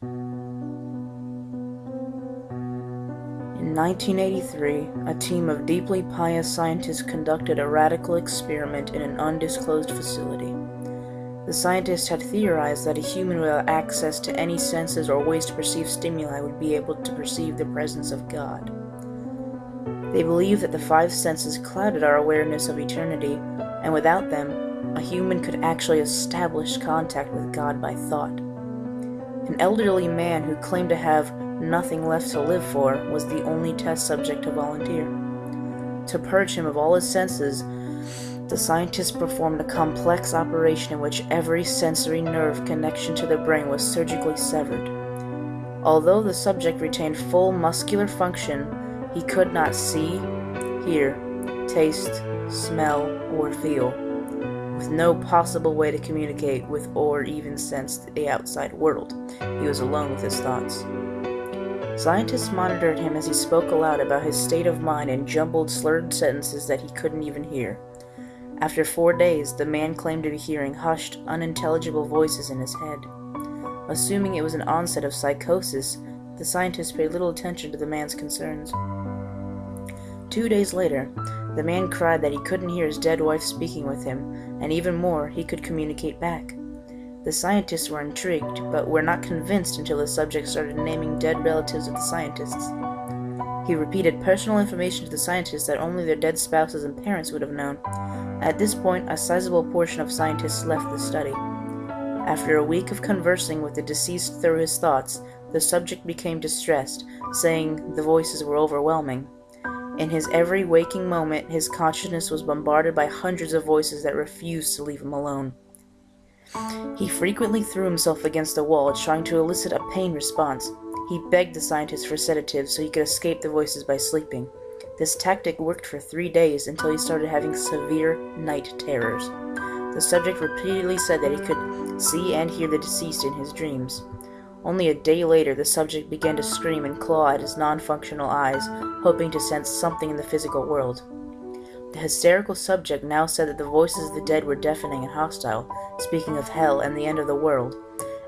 In 1983, a team of deeply pious scientists conducted a radical experiment in an undisclosed facility. The scientists had theorized that a human without access to any senses or ways to perceive stimuli would be able to perceive the presence of God. They believed that the five senses clouded our awareness of eternity, and without them, a human could actually establish contact with God by thought. An elderly man who claimed to have nothing left to live for was the only test subject to volunteer. To purge him of all his senses, the scientists performed a complex operation in which every sensory nerve connection to the brain was surgically severed. Although the subject retained full muscular function, he could not see, hear, taste, smell, or feel, with no possible way to communicate with or even sense the outside world. He was alone with his thoughts. Scientists monitored him as he spoke aloud about his state of mind in jumbled, slurred sentences that he couldn't even hear. After 4 days, the man claimed to be hearing hushed, unintelligible voices in his head. Assuming it was an onset of psychosis, the scientists paid little attention to the man's concerns. 2 days later, the man cried that he couldn't hear his dead wife speaking with him, and even more, he could communicate back. The scientists were intrigued, but were not convinced until the subject started naming dead relatives of the scientists. He repeated personal information to the scientists that only their dead spouses and parents would have known. At this point, a sizable portion of scientists left the study. After a week of conversing with the deceased through his thoughts, the subject became distressed, saying the voices were overwhelming. In his every waking moment, his consciousness was bombarded by hundreds of voices that refused to leave him alone. He frequently threw himself against the wall, trying to elicit a pain response. He begged the scientists for sedatives so he could escape the voices by sleeping. This tactic worked for 3 days until he started having severe night terrors. The subject repeatedly said that he could see and hear the deceased in his dreams. Only a day later, the subject began to scream and claw at his non-functional eyes, hoping to sense something in the physical world. The hysterical subject now said that the voices of the dead were deafening and hostile, speaking of hell and the end of the world.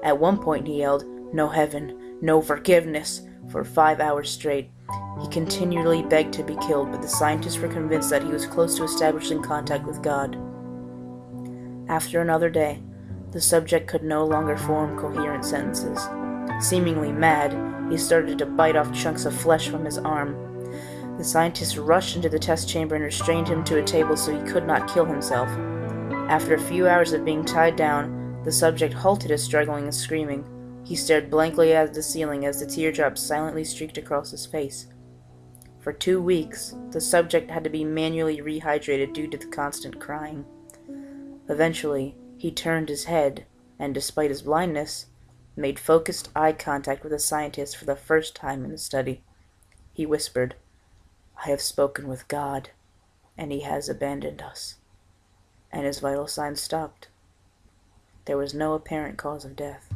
At one point he yelled, "No heaven, no forgiveness," for 5 hours straight. He continually begged to be killed, but the scientists were convinced that he was close to establishing contact with God. After another day, the subject could no longer form coherent sentences. Seemingly mad, he started to bite off chunks of flesh from his arm. The scientists rushed into the test chamber and restrained him to a table so he could not kill himself. After a few hours of being tied down, the subject halted his struggling and screaming. He stared blankly at the ceiling as the teardrops silently streaked across his face. For 2 weeks, the subject had to be manually rehydrated due to the constant crying. Eventually, he turned his head, and despite his blindness, made focused eye contact with the scientist for the first time in the study. He whispered, "I have spoken with God, and he has abandoned us." And his vital signs stopped. There was no apparent cause of death.